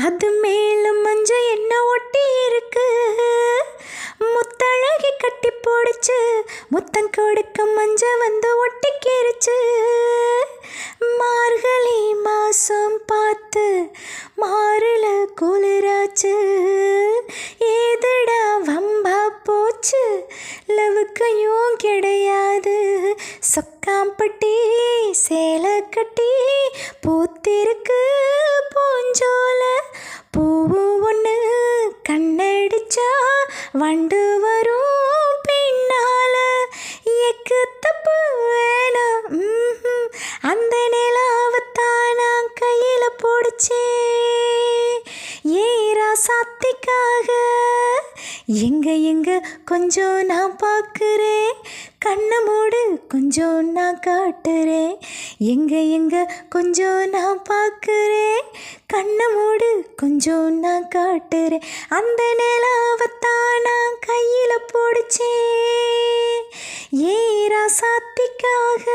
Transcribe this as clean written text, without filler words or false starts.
அது மேல மஞ்ச என்ன ஒட்டி இருக்கு, முத்தழகி கட்டி போடுச்சு, முத்தம் கொடுக்க மஞ்ச வந்து ஒட்டிக்கிருச்சு. மார்கழி மாசம் பார்த்து மாறுல குளிராச்சு, ஏதுடா வம்பா போச்சு, லவுக்கையும் கிடையாது. சொக்காம்பட்டி சேலை கட்டி பூத்திருக்கு பூஞ்சோல, பூவு ஒன்று கண்ணடிச்சா வண்டு வரும் பின்னால. எக்கு தப்பு வேணாம், அந்த நிலாவத்தான் நான் கையில பிடிச்சேன் ஏரா சாத்திக்காக. எங்க எங்க கொஞ்சம் நான் பார்க்குறேன், கண்ணை மூடு கொஞ்சம் நான் காட்டுறேன். எங்க எங்க கொஞ்சம் நான் பார்க்குறேன், கண்ணை மூடு கொஞ்சம் நான் காட்டுறேன். அந்த நிலாவத்தான் நான் கையில் பிடிச்சேன் ஏரா சாத்திக்காக.